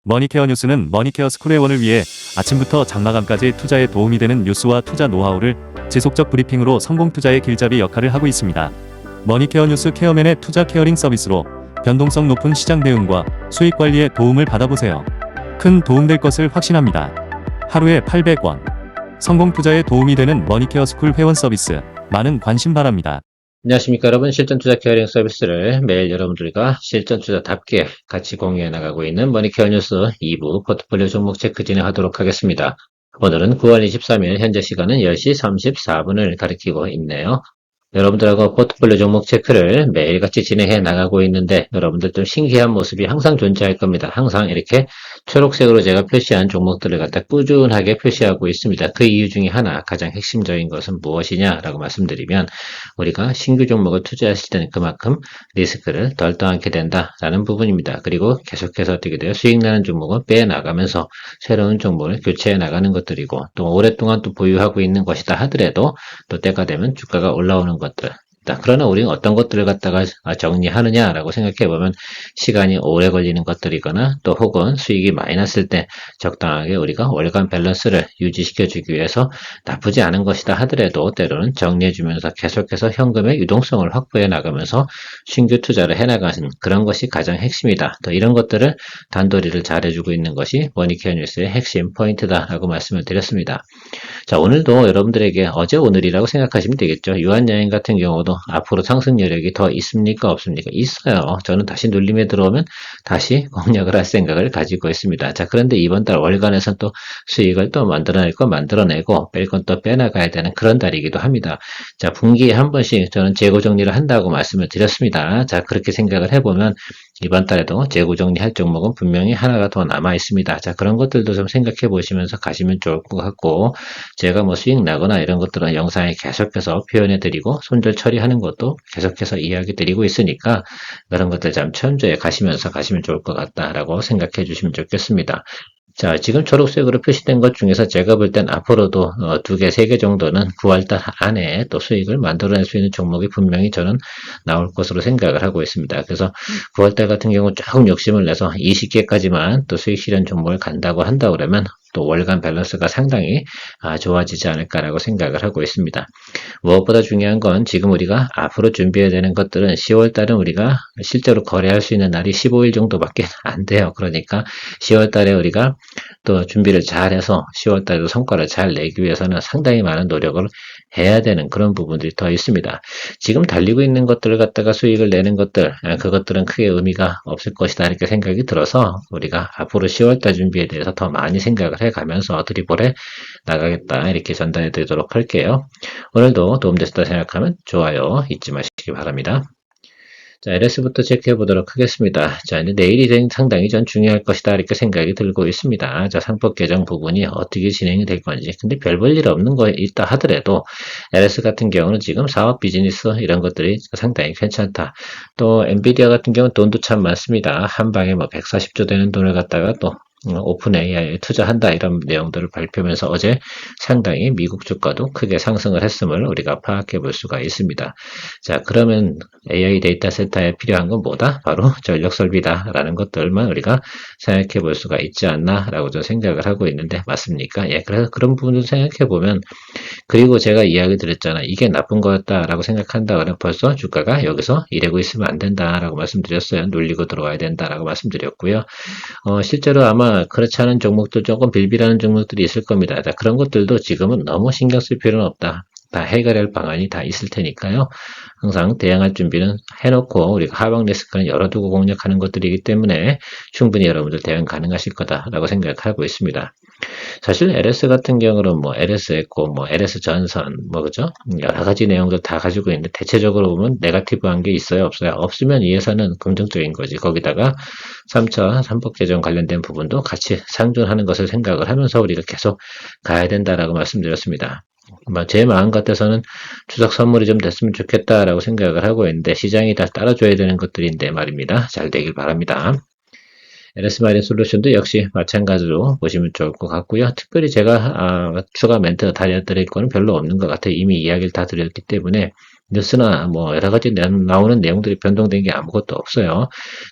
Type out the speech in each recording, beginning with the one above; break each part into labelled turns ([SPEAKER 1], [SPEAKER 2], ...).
[SPEAKER 1] 머니케어 뉴스는 머니케어 스쿨 회원을 위해 아침부터 장마감까지 투자에 도움이 되는 뉴스와 투자 노하우를 지속적 브리핑으로 성공 투자의 길잡이 역할을 하고 있습니다. 머니케어 뉴스 케어맨의 투자 케어링 서비스로 변동성 높은 시장 대응과 수익 관리에 도움을 받아보세요. 큰 도움될 것을 확신합니다. 하루에 800원. 성공 투자에 도움이 되는 머니케어 스쿨 회원 서비스, 많은 관심 바랍니다.
[SPEAKER 2] 안녕하십니까 여러분, 실전 투자 케어링 서비스를 매일 여러분들과 실전 투자답게 같이 공유해 나가고 있는 머니케어 뉴스 2부 포트폴리오 종목 체크 진행하도록 하겠습니다. 오늘은 9월 23일 현재 시간은 10시 34분을 가리키고 있네요. 여러분들하고 포트폴리오 종목 체크를 매일같이 진행해 나가고 있는데 여러분들 좀 신기한 모습이 항상 존재할 겁니다. 항상 이렇게 초록색으로 제가 표시한 종목들을 갖다 꾸준하게 표시하고 있습니다. 그 이유 중에 하나, 가장 핵심적인 것은 무엇이냐라고 말씀드리면, 우리가 신규 종목을 투자했을 때는 그만큼 리스크를 덜 떠안게 된다라는 부분입니다. 그리고 계속해서 어떻게 돼요? 수익 나는 종목은 빼나가면서 새로운 종목을 교체해 나가는 것들이고, 또 오랫동안 또 보유하고 있는 것이다 하더라도 또 때가 되면 주가가 올라오는 것들. 그러나 우리는 어떤 것들을 갖다가 정리하느냐라고 생각해보면, 시간이 오래 걸리는 것들이거나 또 혹은 수익이 많이 났을 때 적당하게 우리가 월간 밸런스를 유지시켜주기 위해서 나쁘지 않은 것이다 하더라도 때로는 정리해주면서 계속해서 현금의 유동성을 확보해 나가면서 신규 투자를 해나가는 그런 것이 가장 핵심이다. 또 이런 것들을 단도리를 잘해주고 있는 것이 머니케어 뉴스의 핵심 포인트다라고 말씀을 드렸습니다. 자, 오늘도 여러분들에게 어제 오늘이라고 생각하시면 되겠죠. 유한여행 같은 경우도 앞으로 상승 여력이 더 있습니까? 없습니까? 있어요. 저는 다시 눌림에 들어오면 다시 공략을 할 생각을 가지고 있습니다. 자, 그런데 이번 달 월간에선 또 수익을 또 만들어낼 거 만들어내고 뺄 건 또 빼나가야 되는 그런 달이기도 합니다. 자, 분기에 한 번씩 저는 재고 정리를 한다고 말씀을 드렸습니다. 자, 그렇게 생각을 해보면 이번 달에도 재고 정리할 종목은 분명히 하나가 더 남아 있습니다. 자, 그런 것들도 좀 생각해 보시면서 가시면 좋을 것 같고, 제가 뭐 수익 나거나 이런 것들은 영상에 계속해서 표현해 드리고 손절 처리하는 것도 계속해서 이야기 드리고 있으니까 그런 것들 좀 참조해 가시면서 가시면 좋을 것 같다라고 생각해 주시면 좋겠습니다. 자, 지금 초록색으로 표시된 것 중에서 제가 볼 땐 앞으로도 2개, 3개 정도는 9월달 안에 또 수익을 만들어낼 수 있는 종목이 분명히 저는 나올 것으로 생각을 하고 있습니다. 그래서 9월달 같은 경우 조금 욕심을 내서 20개까지만 또 수익 실현 종목을 간다고 한다 그러면 또 월간 밸런스가 상당히 좋아지지 않을까라고 생각을 하고 있습니다. 무엇보다 중요한 건 지금 우리가 앞으로 준비해야 되는 것들은 10월달은 우리가 실제로 거래할 수 있는 날이 15일 정도밖에 안 돼요. 그러니까 10월달에 우리가 또 준비를 잘 해서 10월달에도 성과를 잘 내기 위해서는 상당히 많은 노력을 해야 되는 그런 부분들이 더 있습니다. 지금 달리고 있는 것들을 갖다가 수익을 내는 것들, 그것들은 크게 의미가 없을 것이다 이렇게 생각이 들어서 우리가 앞으로 10월달 준비에 대해서 더 많이 생각을 해가면서 드리블해 나가겠다 이렇게 전달해 드리도록 할게요. 오늘도 도움됐다 생각하면 좋아요 잊지 마시기 바랍니다. 자, LS부터 체크해 보도록 하겠습니다. 자, 이제 내일이 상당히 전 중요할 것이다 이렇게 생각이 들고 있습니다. 자, 상법 개정 부분이 어떻게 진행이 될 건지. 근데 별 볼 일 없는 거 있다 하더라도 LS 같은 경우는 지금 사업 비즈니스 이런 것들이 상당히 괜찮다. 또 엔비디아 같은 경우는 돈도 참 많습니다. 한 방에 뭐 140조 되는 돈을 갖다가 또 오픈 AI에 투자한다 이런 내용들을 발표하면서 어제 상당히 미국 주가도 크게 상승을 했음을 우리가 파악해 볼 수가 있습니다. 자, 그러면 AI 데이터 센터에 필요한 건 뭐다? 바로 전력 설비다라는 것들만 우리가 생각해 볼 수가 있지 않나라고 좀 생각을 하고 있는데 맞습니까? 예, 그래서 그런 부분을 생각해 보면, 그리고 제가 이야기 드렸잖아. 이게 나쁜 거였다라고 생각한다 그러면 벌써 주가가 여기서 이러고 있으면 안 된다라고 말씀드렸어요. 눌리고 들어와야 된다라고 말씀드렸고요. 실제로 아마 그렇지 않은 종목들, 조금 빌빌하는 종목들이 있을 겁니다. 자, 그런 것들도 지금은 너무 신경 쓸 필요는 없다. 다 해결할 방안이 다 있을 테니까요. 항상 대응할 준비는 해놓고 우리가 하방 리스크는 열어두고 공략하는 것들이기 때문에 충분히 여러분들 대응 가능하실 거다라고 생각하고 있습니다. 사실 LS 같은 경우는 뭐 LS 에코, 뭐 LS 전선, 뭐 그죠? 여러 가지 내용들 다 가지고 있는데 대체적으로 보면 네거티브한 게 있어요, 없어요? 없으면 이 회사는 긍정적인 거지. 거기다가 3차 삼법 개정 관련된 부분도 같이 상존하는 것을 생각을 하면서 우리가 계속 가야 된다라고 말씀드렸습니다. 제 마음 같아서는 추석 선물이 좀 됐으면 좋겠다라고 생각을 하고 있는데 시장이 다 따라줘야 되는 것들인데 말입니다. 잘 되길 바랍니다. LS 마린 솔루션도 역시 마찬가지로 보시면 좋을 것 같고요. 특별히 제가 추가 멘트 달려드릴 거는 별로 없는 것 같아요. 이미 이야기를 다 드렸기 때문에 뉴스나 뭐 여러 가지 나오는 내용들이 변동된 게 아무것도 없어요.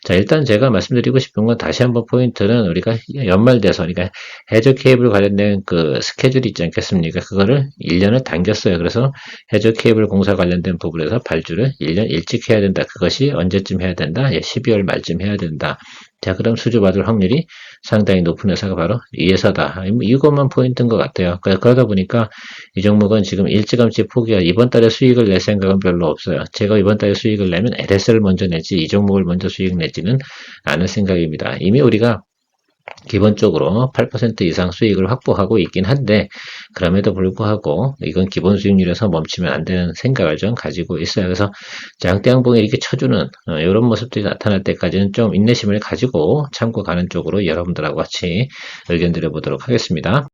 [SPEAKER 2] 자, 일단 제가 말씀드리고 싶은 건 다시 한번 포인트는 우리가 연말 돼서 그러니까 해저 케이블 관련된 그 스케줄이 있지 않겠습니까? 그거를 1년을 당겼어요. 그래서 해저 케이블 공사 관련된 부분에서 발주를 1년 일찍 해야 된다. 그것이 언제쯤 해야 된다? 12월 말쯤 해야 된다. 자, 그럼 수주받을 확률이 상당히 높은 회사가 바로 이 회사다. 이것만 포인트인 것 같아요. 그러다 보니까 이 종목은 지금 일찌감치 포기할 이번 달에 수익을 낼 생각은 별로 없어요. 제가 이번 달에 수익을 내면 LS를 먼저 내지 이 종목을 먼저 수익 내지는 않을 생각입니다. 이미 우리가 기본적으로 8% 이상 수익을 확보하고 있긴 한데 그럼에도 불구하고 이건 기본 수익률에서 멈추면 안 되는 생각을 좀 가지고 있어요. 그래서 장대양봉이 이렇게 쳐주는 이런 모습들이 나타날 때까지는 좀 인내심을 가지고 참고 가는 쪽으로 여러분들하고 같이 의견 드려보도록 하겠습니다.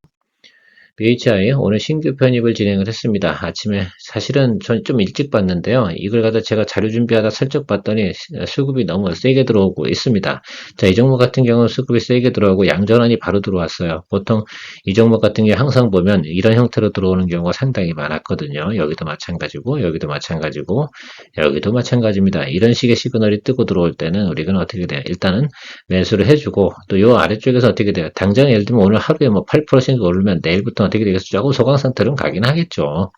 [SPEAKER 2] BHI 오늘 신규 편입을 진행을 했습니다. 아침에 사실은 전 좀 일찍 봤는데요. 이걸 갖다 제가 자료 준비하다 슬쩍 봤더니 수급이 너무 세게 들어오고 있습니다. 자, 이 종목 같은 경우는 수급이 세게 들어오고 양전환이 바로 들어왔어요. 보통 이 종목 같은 경우 항상 보면 이런 형태로 들어오는 경우가 상당히 많았거든요. 여기도 마찬가지고 여기도 마찬가지고 여기도 마찬가지입니다. 이런 식의 시그널이 뜨고 들어올 때는 우리가 어떻게 돼요? 일단은 매수를 해주고 또 요 아래쪽에서 어떻게 돼요? 당장 예를 들면 오늘 하루에 뭐 8%씩 오르면 내일부터 어떻게 되겠어? 조금 소강 상태로 가긴 하겠죠.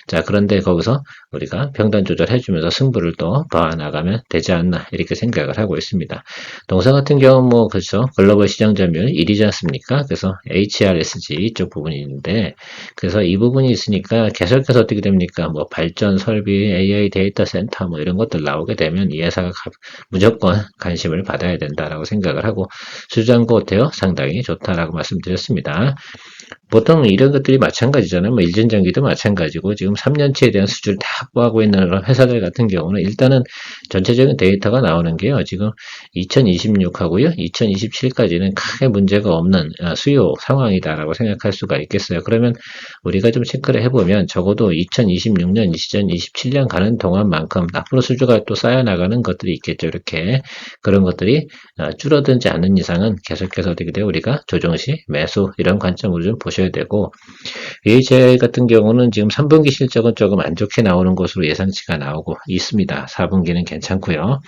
[SPEAKER 2] 자, 그런데 거기서 우리가 평단 조절해주면서 승부를 또 봐나가면 되지 않나 이렇게 생각을 하고 있습니다. 동사 같은 경우는 뭐 그렇죠. 글로벌 시장 점유율 1위지 않습니까? 그래서 HRSG 이쪽 부분이 있는데 그래서 이 부분이 있으니까 계속해서 어떻게 됩니까? 뭐 발전 설비, AI 데이터 센터 뭐 이런 것들 나오게 되면 이 회사가 무조건 관심을 받아야 된다라고 생각을 하고 수장고 어때요? 상당히 좋다라고 말씀드렸습니다. 보통 이런 것들이 마찬가지잖아요. 뭐 일전전기도 마찬가지고 지금 3년치에 대한 수주를 다 확보하고 있는 그런 회사들 같은 경우는 일단은 전체적인 데이터가 나오는 게요. 지금 2026하고요. 2027까지는 크게 문제가 없는 수요 상황이다라고 생각할 수가 있겠어요. 그러면 우리가 좀 체크를 해보면 적어도 2026년, 2027년 가는 동안만큼 앞으로 수주가 또 쌓여나가는 것들이 있겠죠. 이렇게 그런 것들이 줄어들지 않는 이상은 계속해서 어떻게 돼요? 우리가 조정시 매수 이런 관점으로 좀 보셔야 되고 VHI 같은 경우는 지금 3분기 실적은 조금 안 좋게 나오는 것으로 예상치가 나오고 있습니다. 4분기는 괜찮고요.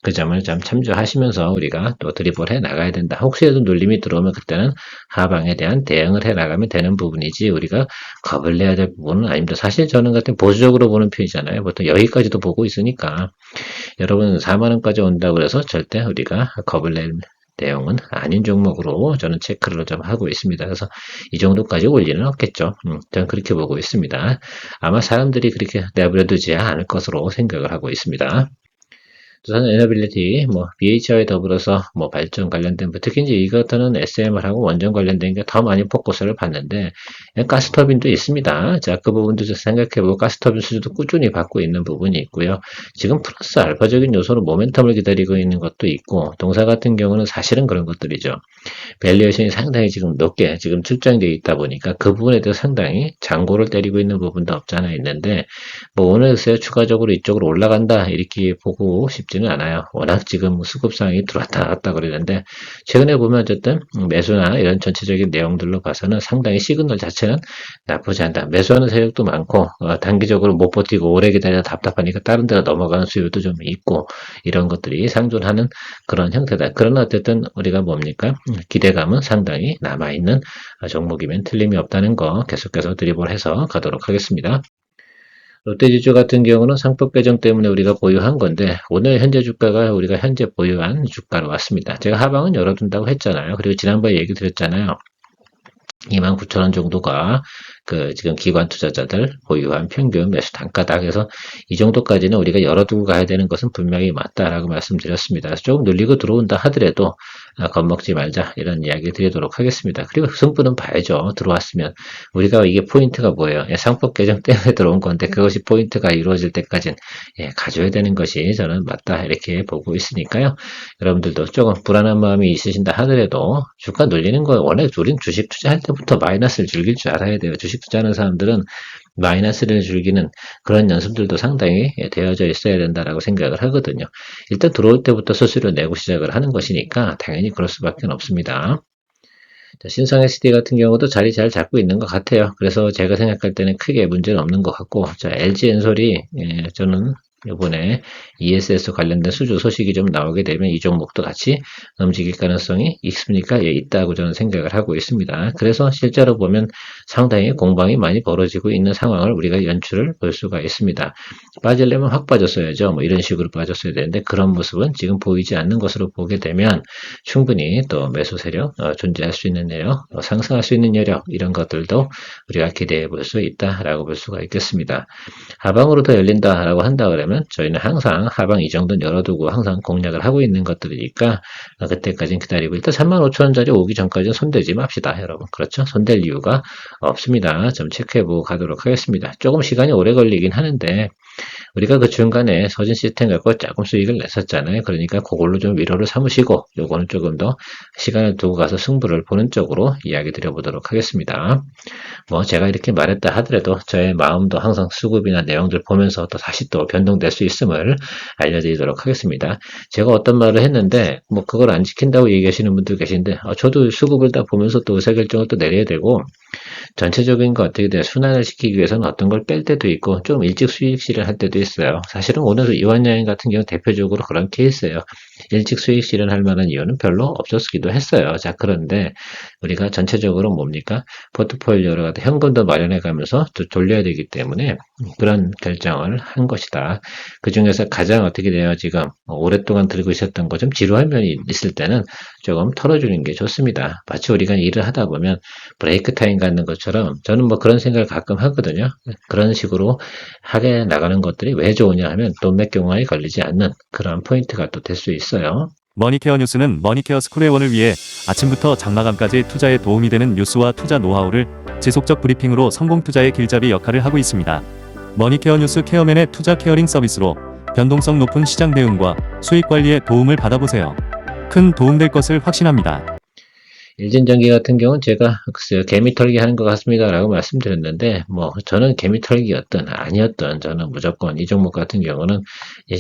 [SPEAKER 2] 그 점을 좀 참조하시면서 우리가 또 드리블 해 나가야 된다. 혹시라도 눌림이 들어오면 그때는 하방에 대한 대응을 해 나가면 되는 부분이지 우리가 겁을 내야 될 부분은 아닙니다. 사실 저는 같은 보수적으로 보는 편이잖아요. 보통 여기까지도 보고 있으니까 여러분 4만원까지 온다고 해서 절대 우리가 겁을 낼 내용은 아닌 종목으로 저는 체크를 좀 하고 있습니다. 그래서 이 정도까지 올 리는 없겠죠. 저는 그렇게 보고 있습니다. 아마 사람들이 그렇게 내버려두지 않을 것으로 생각을 하고 있습니다. 두산 에너빌리티, 뭐, BHI에 더불어서, 뭐, 발전 관련된, 특히 이제 이것들은 SMR하고 원전 관련된 게 더 많이 포커스를 받는데, 가스터빈도 있습니다. 자, 그 부분도 좀 생각해보고, 가스터빈 수주도 꾸준히 받고 있는 부분이 있고요. 지금 플러스 알파적인 요소로 모멘텀을 기다리고 있는 것도 있고, 동사 같은 경우는 사실은 그런 것들이죠. 밸류에이션이 상당히 지금 높게 지금 출장되어 있다 보니까 그 부분에 대해서 상당히 장고를 때리고 있는 부분도 없지 않아 있는데 뭐 오늘 글쎄요 추가적으로 이쪽으로 올라간다 이렇게 보고 싶지는 않아요. 워낙 지금 수급상이 들어왔다 나갔다 그러는데 최근에 보면 어쨌든 매수나 이런 전체적인 내용들로 봐서는 상당히 시그널 자체는 나쁘지 않다. 매수하는 세력도 많고 단기적으로 못 버티고 오래 기다려 답답하니까 다른 데로 넘어가는 수요도 좀 있고 이런 것들이 상존하는 그런 형태다. 그러나 어쨌든 우리가 뭡니까? 기대감은 상당히 남아있는 종목이면 틀림이 없다는 거 계속해서 드리블해서 가도록 하겠습니다. 롯데지주 같은 경우는 상법 개정 때문에 우리가 보유한 건데 오늘 현재 주가가 우리가 현재 보유한 주가로 왔습니다. 제가 하방은 열어둔다고 했잖아요. 그리고 지난번에 얘기 드렸잖아요. 29,000원 정도가 그 지금 기관 투자자들 보유한 평균 매수 단가다. 그래서 이 정도까지는 우리가 열어두고 가야 되는 것은 분명히 맞다라고 말씀드렸습니다. 그래서 조금 눌리고 들어온다 하더라도 겁먹지 말자 이런 이야기 드리도록 하겠습니다. 그리고 승부는 봐야죠. 들어왔으면 우리가 이게 포인트가 뭐예요? 상법 개정 때문에 들어온 건데 그것이 포인트가 이루어질 때까지는 가져야 되는 것이 저는 맞다 이렇게 보고 있으니까요. 여러분들도 조금 불안한 마음이 있으신다 하더라도 주가 눌리는 거 원래 우린 주식 투자할 때부터 마이너스를 즐길 줄 알아야 돼요. 주식 투자하는 사람들은 마이너스를 즐기는 그런 연습들도 상당히 되어져 있어야 된다라고 생각을 하거든요. 일단 들어올 때부터 수수료 내고 시작을 하는 것이니까 당연히 그럴 수밖에 없습니다. 자, 신성 SD 같은 경우도 자리 잘 잡고 있는 것 같아요. 그래서 제가 생각할 때는 크게 문제는 없는 것 같고, 자, LG 엔솔이, 저는 이번에 ESS 관련된 수주 소식이 좀 나오게 되면 이 종목도 같이 움직일 가능성이 있습니까? 예, 있다고 저는 생각을 하고 있습니다. 그래서 실제로 보면 상당히 공방이 많이 벌어지고 있는 상황을 우리가 연출을 볼 수가 있습니다. 빠지려면 확 빠졌어야죠. 뭐 이런 식으로 빠졌어야 되는데 그런 모습은 지금 보이지 않는 것으로 보게 되면 충분히 또 매수 세력 존재할 수 있는 내역, 상승할 수 있는 여력 이런 것들도 우리가 기대해 볼 수 있다라고 볼 수가 있겠습니다. 하방으로 더 열린다라고 한다 그러면 저희는 항상 하방 이 정도는 열어두고 항상 공략을 하고 있는 것들이니까 그때까지는 기다리고 일단 35,000원짜리 오기 전까지는 손대지 맙시다 여러분. 그렇죠? 손댈 이유가 없습니다. 좀 체크해보고 가도록 하겠습니다. 조금 시간이 오래 걸리긴 하는데 우리가 그 중간에 서진 시스템 갖고 조금 수익을 냈었잖아요. 그러니까 그걸로 좀 위로를 삼으시고 요거는 조금 더 시간을 두고 가서 승부를 보는 쪽으로 이야기 드려보도록 하겠습니다. 뭐 제가 이렇게 말했다 하더라도 저의 마음도 항상 수급이나 내용들 보면서 또 다시 또 변동될 수 있음을 알려드리도록 하겠습니다. 제가 어떤 말을 했는데 뭐 그걸 안 지킨다고 얘기하시는 분들 계신데 저도 수급을 다 보면서 또 의사결정을 또 내려야 되고 전체적인 거 어떻게 돼요? 순환을 시키기 위해서는 어떤 걸 뺄 때도 있고 좀 일찍 수익 실현할 때 도 있어요. 사실은 오늘 이완여행 같은 경우 대표적으로 그런 케이스예요. 일찍 수익 실현할 만한 이유는 별로 없었기도 했어요. 자, 그런데 우리가 전체적으로 뭡니까? 포트폴리오로 갖다 현금도 마련해 가면서 또 돌려야 되기 때문에 그런 결정을 한 것이다. 그 중에서 가장 어떻게 돼요? 지금 오랫동안 들고 있었던 거 좀 지루한 면이 있을 때는 조금 털어주는 게 좋습니다. 마치 우리가 일을 하다 보면 브레이크 타임 갖는 것처럼 저는 뭐 그런 생각을 가끔 하거든요. 그런 식으로 하게 나가는 것들이 왜 좋으냐 하면 돈맥 경화에 걸리지 않는 그런 포인트가 또 될 수 있어요.
[SPEAKER 1] 머니케어 뉴스는 머니케어 스쿨회원을 위해 아침부터 장마감까지 투자에 도움이 되는 뉴스와 투자 노하우를 지속적 브리핑으로 성공 투자의 길잡이 역할을 하고 있습니다. 머니케어 뉴스 케어맨의 투자 케어링 서비스로 변동성 높은 시장 대응과 수익 관리에 도움을 받아보세요. 큰 도움될 것을 확신합니다.
[SPEAKER 2] 일진전기 같은 경우는 제가 글쎄요, 개미 털기 하는 것 같습니다라고 말씀드렸는데, 뭐, 저는 개미 털기였든 아니었든 저는 무조건 이 종목 같은 경우는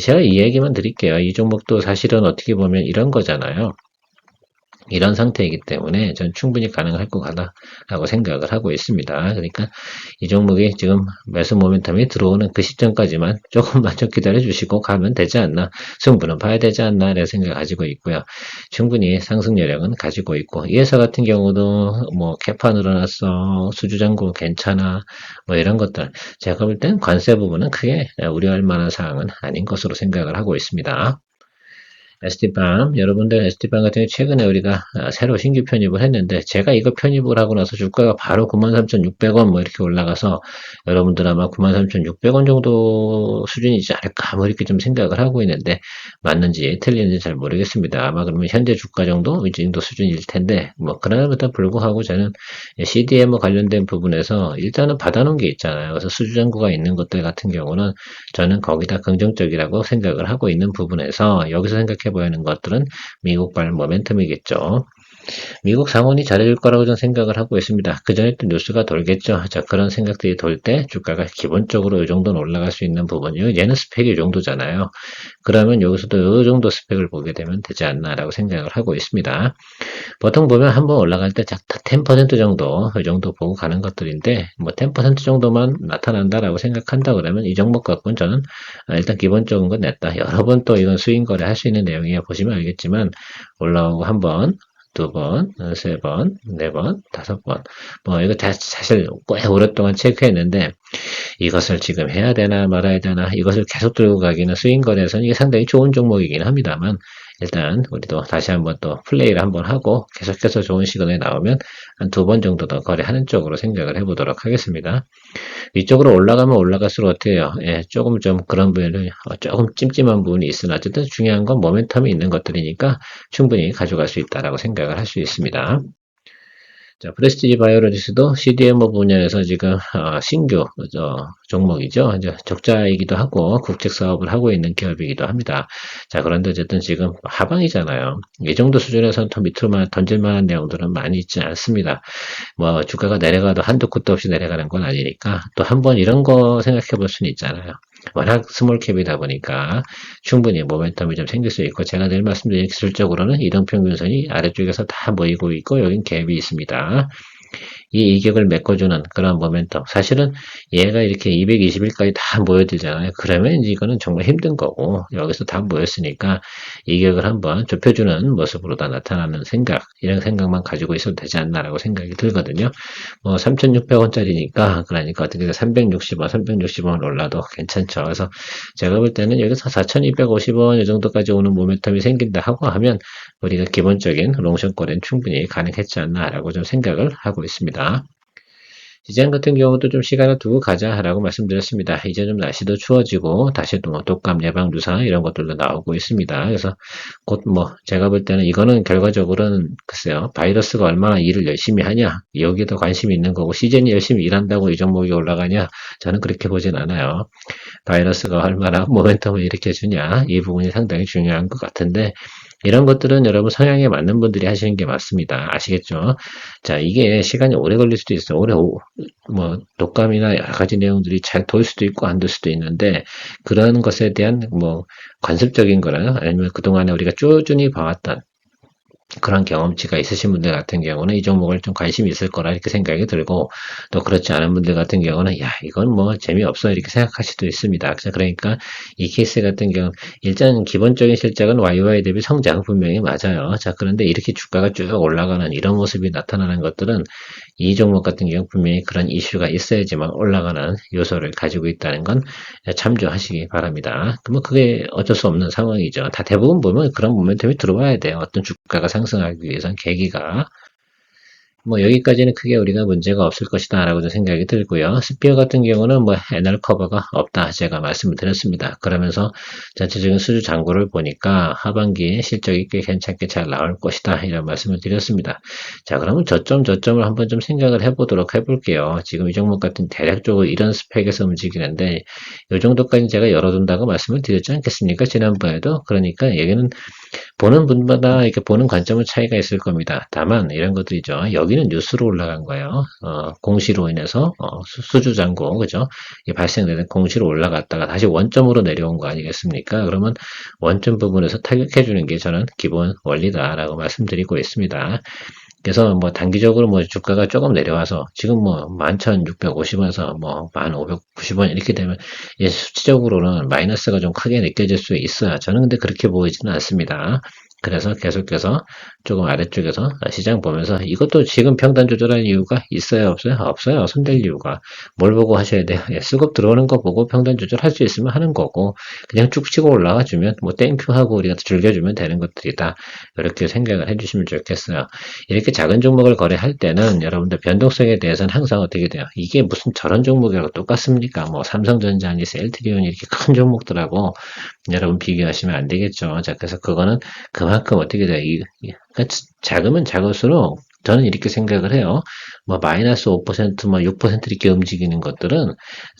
[SPEAKER 2] 제가 이 얘기만 드릴게요. 이 종목도 사실은 어떻게 보면 이런 거잖아요. 이런 상태이기 때문에 전 충분히 가능할 것 같다라고 생각을 하고 있습니다. 그러니까 이 종목이 지금 매수 모멘텀이 들어오는 그 시점까지만 조금만 좀 기다려 주시고 가면 되지 않나, 승부는 봐야 되지 않나 이런 생각을 가지고 있고요. 충분히 상승 여력은 가지고 있고 이 회사 같은 경우도 뭐 캐파 늘어났어, 수주잔고 괜찮아, 뭐 이런 것들 제가 볼 땐 관세 부분은 크게 우려할 만한 사항은 아닌 것으로 생각을 하고 있습니다. ST팜, 여러분들 ST팜 같은 경우 최근에 우리가 새로 신규 편입을 했는데 제가 이거 편입을 하고 나서 주가가 바로 93,600원 뭐 이렇게 올라가서 여러분들 아마 93,600원 정도 수준이지 않을까 뭐 이렇게 좀 생각을 하고 있는데 맞는지 틀리는지 잘 모르겠습니다. 아마 그러면 현재 주가 정도 이 정도 수준일 텐데 뭐 그럼에도 불구하고 저는 CDM 관련된 부분에서 일단은 받아놓은 게 있잖아요. 그래서 수주잔고가 있는 것들 같은 경우는 저는 거기다 긍정적이라고 생각을 하고 있는 부분에서 여기서 생각해 보이는 것들은 미국발 모멘텀이겠죠. 미국 상원이 잘해줄 거라고 저는 생각을 하고 있습니다. 그 전에 또 뉴스가 돌겠죠. 자, 그런 생각들이 돌 때 주가가 기본적으로 이 정도는 올라갈 수 있는 부분이요. 얘는 스펙이 이 정도잖아요. 그러면 여기서도 이 정도 스펙을 보게 되면 되지 않나라고 생각을 하고 있습니다. 보통 보면 한번 올라갈 때 10% 정도, 이 정도 보고 가는 것들인데, 뭐 10% 정도만 나타난다라고 생각한다 그러면 이 종목 갖고는 저는 일단 기본적인 건 냈다. 여러 번 또 이건 수익 거래 할 수 있는 내용이야 보시면 알겠지만, 올라오고 한 번, 두 번, 세 번, 네 번, 다섯 번. 뭐, 이거 다 사실 꽤 오랫동안 체크했는데, 이것을 지금 해야 되나 말아야 되나, 이것을 계속 들고 가기는 스윙 거래에서는 이게 상당히 좋은 종목이긴 합니다만, 일단 우리도 다시 한번 또 플레이를 한번 하고 계속해서 좋은 시간에 나오면 한 두 번 정도 더 거래하는 쪽으로 생각을 해보도록 하겠습니다. 위쪽으로 올라가면 올라갈수록 어때요? 예, 조금 좀 그런 부분을 조금 찜찜한 부분이 있으나 어쨌든 중요한 건 모멘텀이 있는 것들이니까 충분히 가져갈 수 있다라고 생각을 할 수 있습니다. 자, 프레스티지 바이오로직스도 CDMO 분야에서 지금 신규 종목이죠. 이제 적자이기도 하고 국책 사업을 하고 있는 기업이기도 합니다. 자, 그런데 어쨌든 지금 하방이잖아요. 이 정도 수준에서는 더 밑으로만 던질 만한 내용들은 많이 있지 않습니다. 뭐 주가가 내려가도 한도 끝도 없이 내려가는 건 아니니까 또 한번 이런 거 생각해 볼 수는 있잖아요. 워낙 스몰캡이다 보니까 충분히 모멘텀이 좀 생길 수 있고, 제가 늘 말씀드린 기술적으로는 이동평균선이 아래쪽에서 다 모이고 있고, 여긴 갭이 있습니다. 이 이격을 메꿔주는 그런 모멘텀. 사실은 얘가 이렇게 220일까지 다 모여들잖아요. 그러면 이제 이거는 정말 힘든 거고, 여기서 다 모였으니까 이격을 한번 좁혀주는 모습으로 다 나타나는 생각, 이런 생각만 가지고 있어도 되지 않나라고 생각이 들거든요. 뭐 3,600원짜리니까, 그러니까 어떻게 360원, 360원 올라도 괜찮죠. 그래서 제가 볼 때는 여기서 4,250원 이 정도까지 오는 모멘텀이 생긴다 하고 하면 우리가 기본적인 롱숏 거래는 충분히 가능했지 않나라고 좀 생각을 하고 있습니다. 시장 같은 경우도 좀 시간을 두고 가자라고 말씀드렸습니다. 이제 좀 날씨도 추워지고 다시 또 뭐 독감 예방 주사 이런 것들도 나오고 있습니다. 그래서 곧 뭐 제가 볼 때는 이거는 결과적으로는 글쎄요, 바이러스가 얼마나 일을 열심히 하냐 여기에 더 관심이 있는 거고, 시즌이 열심히 일한다고 이 종목이 올라가냐, 저는 그렇게 보진 않아요. 바이러스가 얼마나 모멘텀을 일으켜주냐, 이 부분이 상당히 중요한 것 같은데, 이런 것들은 여러분 성향에 맞는 분들이 하시는 게 맞습니다. 아시겠죠? 자, 이게 시간이 오래 걸릴 수도 있어요. 뭐, 독감이나 여러 가지 내용들이 잘 돌 수도 있고 안 돌 수도 있는데, 그런 것에 대한 뭐, 관습적인 거나 아니면 그동안에 우리가 꾸준히 봐왔던 그런 경험치가 있으신 분들 같은 경우는 이 종목을 좀 관심이 있을 거라 이렇게 생각이 들고, 또 그렇지 않은 분들 같은 경우는 야, 이건 뭐 재미없어 이렇게 생각할 수도 있습니다. 그러니까 이 케이스 같은 경우 일단 기본적인 실적은 YY 대비 성장 분명히 맞아요. 자, 그런데 이렇게 주가가 쭉 올라가는 이런 모습이 나타나는 것들은 이 종목 같은 경우 분명히 그런 이슈가 있어야지만 올라가는 요소를 가지고 있다는 건 참조하시기 바랍니다. 그러면 그게 어쩔 수 없는 상황이죠. 다 대부분 보면 그런 모멘텀이 들어와야 돼요. 어떤 주가가 상승하기 위해선 계기가. 뭐 여기까지는 크게 우리가 문제가 없을 것이다 라고 생각이 들고요. 스피어 같은 경우는 뭐 NR 커버가 없다 제가 말씀을 드렸습니다. 그러면서 전체적인 수주 잔고를 보니까 하반기에 실적이 꽤 괜찮게 잘 나올 것이다 이런 말씀을 드렸습니다. 자, 그러면 저점을 한번 좀 생각을 해보도록 해볼게요. 지금 이 종목 같은 대략적으로 이런 스펙에서 움직이는데 이 정도까지 제가 열어둔다고 말씀을 드렸지 않겠습니까? 지난번에도. 그러니까 여기는 보는 분마다 이렇게 보는 관점은 차이가 있을 겁니다. 다만 이런 것들이죠. 여기는 뉴스로 올라간 거예요. 공시로 인해서 수주 잔고, 그죠? 발생되는 공시로 올라갔다가 다시 원점으로 내려온 거 아니겠습니까? 그러면 원점 부분에서 타격해 주는 게 저는 기본 원리다라고 말씀드리고 있습니다. 그래서 뭐 단기적으로 뭐 주가가 조금 내려와서 지금 뭐 11,650원에서 뭐 1,590원 이렇게 되면 수치적으로는 마이너스가 좀 크게 느껴질 수 있어요. 저는 근데 그렇게 보이지는 않습니다. 그래서 계속해서 조금 아래쪽에서 시장 보면서 이것도 지금 평단 조절할 이유가 있어요, 없어요? 없어요. 손댈 이유가. 뭘 보고 하셔야 돼요? 수급 들어오는 거 보고 평단 조절할 수 있으면 하는 거고, 그냥 쭉 치고 올라와 주면 뭐 땡큐 하고 우리가 즐겨주면 되는 것들이다. 이렇게 생각을 해주시면 좋겠어요. 이렇게 작은 종목을 거래할 때는 여러분들 변동성에 대해서는 항상 어떻게 돼요? 이게 무슨 저런 종목이라고 똑같습니까? 뭐 삼성전자 아니 셀트리온 이렇게 큰 종목들하고 여러분 비교하시면 안 되겠죠. 자, 그래서 그거는 그만큼 어떻게 돼요? 그러니까 작으면 작을수록 저는 이렇게 생각을 해요. 뭐 마이너스 5%, 뭐 6% 이렇게 움직이는 것들은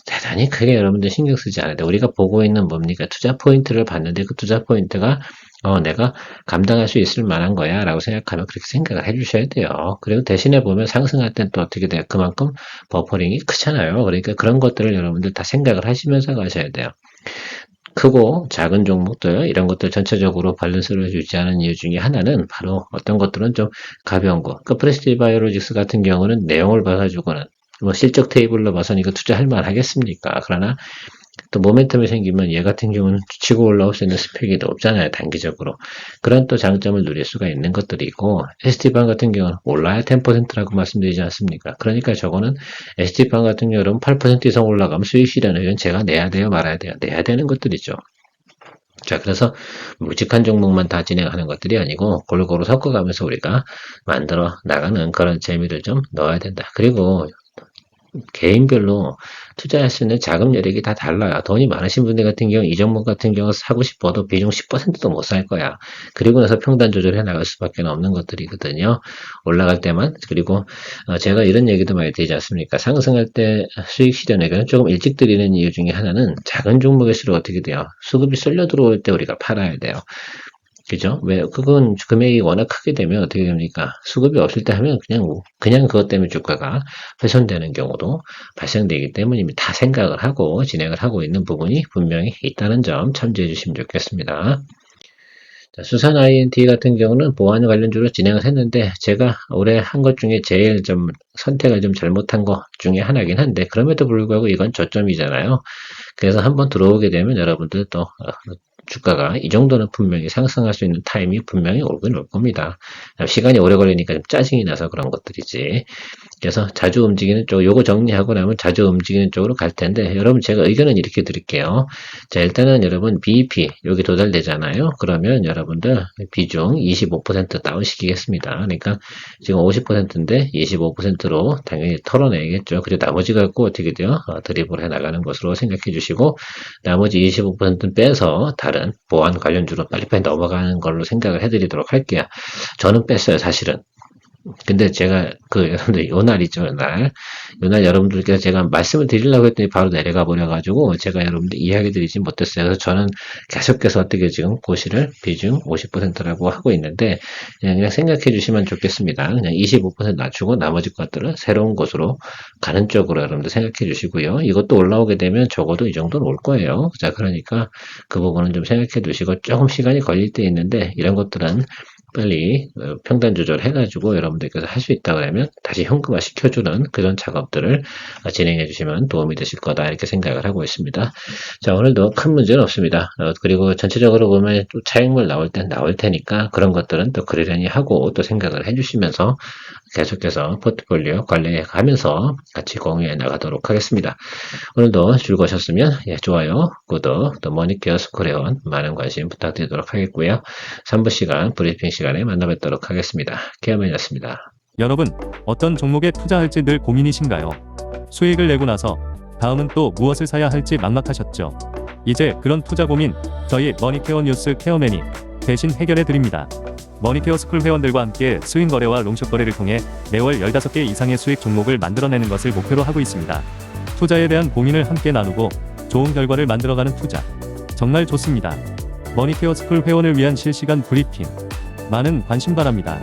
[SPEAKER 2] 대단히 크게 여러분들 신경 쓰지 않아야 돼요. 우리가 보고 있는 뭡니까? 투자 포인트를 봤는데 그 투자 포인트가 내가 감당할 수 있을 만한 거야 라고 생각하면 그렇게 생각을 해주셔야 돼요. 그리고 대신에 보면 상승할 땐 또 어떻게 돼요? 그만큼 버퍼링이 크잖아요. 그러니까 그런 것들을 여러분들 다 생각을 하시면서 가셔야 돼요. 크고 작은 종목들 이런 것들 전체적으로 밸런스를 유지하는 이유 중에 하나는 바로 어떤 것들은 좀 가벼운 거. 그 프레스티 바이오로직스 같은 경우는 내용을 봐가지고는 뭐 실적 테이블로 봐서는 이거 투자할 만 하겠습니까? 그러나 또 모멘텀이 생기면 얘 같은 경우는 치고 올라올 수 있는 스펙이 없잖아요, 단기적으로. 그런 또 장점을 누릴 수가 있는 것들이고, ST방 같은 경우는 올라야 10%라고 말씀드리지 않습니까? 그러니까 저거는 ST방 같은 경우는 8% 이상 올라가면 수익 실현은 제가 내야 돼요, 말아야 돼요? 내야 되는 것들이죠. 자, 그래서 묵직한 종목만 다 진행하는 것들이 아니고 골고루 섞어가면서 우리가 만들어 나가는 그런 재미를 좀 넣어야 된다. 그리고 개인별로 투자할 수 있는 자금 여력이 다 달라요. 돈이 많으신 분들 같은 경우 이 종목 같은 경우 사고 싶어도 비중 10%도 못 살 거야. 그리고 나서 평단 조절해 나갈 수밖에 없는 것들이거든요. 올라갈 때만. 그리고 제가 이런 얘기도 많이 드리지 않습니까? 상승할 때 수익 실현액은 조금 일찍 드리는 이유 중에 하나는 작은 종목일수록 어떻게 돼요? 수급이 쏠려 들어올 때 우리가 팔아야 돼요. 그죠? 왜, 그건 금액이 워낙 크게 되면 어떻게 됩니까? 수급이 없을 때 하면 그냥 그것 때문에 주가가 훼손되는 경우도 발생되기 때문에 이미 다 생각을 하고 진행을 하고 있는 부분이 분명히 있다는 점 참조해 주시면 좋겠습니다. 자, 수산 INT 같은 경우는 보안 관련주로 진행을 했는데 제가 올해 한 것 중에 제일 좀 선택을 좀 잘못한 것 중에 하나긴 한데 그럼에도 불구하고 이건 저점이잖아요. 그래서 한번 들어오게 되면 여러분들 또 주가가 이 정도는 분명히 상승할 수 있는 타임이 분명히 오긴 올 겁니다. 시간이 오래 걸리니까 좀 짜증이 나서 그런 것들이지. 그래서 자주 움직이는 쪽, 요거 정리하고 나면 자주 움직이는 쪽으로 갈 텐데, 여러분 제가 의견은 이렇게 드릴게요. 자, 일단은 여러분 BEP, 여기 도달되잖아요. 그러면 여러분들 비중 25% 다운시키겠습니다. 그러니까 지금 50%인데 25%로 당연히 털어내겠죠. 그리고 나머지 갖고 어떻게 돼요? 드리블 해 나가는 것으로 생각해 주시고, 나머지 25%는 빼서 다른 보안 관련주로 빨리빨리 넘어가는 걸로 생각을 해드리도록 할게요. 저는 뺐어요, 사실은. 근데 제가 여러분들 요날 있죠, 요날 여러분들께서 제가 말씀을 드리려고 했더니 바로 내려가 버려가지고 제가 여러분들 이야기 드리지 못했어요. 그래서 저는 계속해서 어떻게 지금 고시를 비중 50%라고 하고 있는데 그냥 생각해 주시면 좋겠습니다. 그냥 25% 낮추고 나머지 것들은 새로운 곳으로 가는 쪽으로 여러분들 생각해 주시고요. 이것도 올라오게 되면 적어도 이 정도는 올 거예요. 자, 그러니까 그 부분은 좀 생각해 두시고 조금 시간이 걸릴 때 있는데 이런 것들은 빨리 평단 조절해가지고 여러분들께서 할 수 있다 그러면 다시 현금화 시켜주는 그런 작업들을 진행해 주시면 도움이 되실 거다 이렇게 생각을 하고 있습니다. 자, 오늘도 큰 문제는 없습니다. 그리고 전체적으로 보면 또 차익물 나올 땐 나올 테니까 그런 것들은 또 그러려니 하고 또 생각을 해주시면서 계속해서 포트폴리오 관리하면서 같이 공유해 나가도록 하겠습니다. 오늘도 즐거우셨으면 좋아요, 구독, 또 머니케어 스쿨회원 많은 관심 부탁드리도록 하겠고요. 3부 시간 브리핑 시간에 만나뵙도록 하겠습니다. 케어맨이었습니다.
[SPEAKER 1] 여러분, 어떤 종목에 투자할지 늘 고민이신가요? 수익을 내고 나서 다음은 또 무엇을 사야 할지 막막하셨죠? 이제 그런 투자 고민 저희 머니케어 뉴스 케어맨이 대신 해결해 드립니다. 머니케어 스쿨 회원들과 함께 스윙 거래와 롱숏 거래를 통해 매월 15개 이상의 수익 종목을 만들어내는 것을 목표로 하고 있습니다. 투자에 대한 고민을 함께 나누고 좋은 결과를 만들어가는 투자 정말 좋습니다. 머니케어 스쿨 회원을 위한 실시간 브리핑 많은 관심 바랍니다.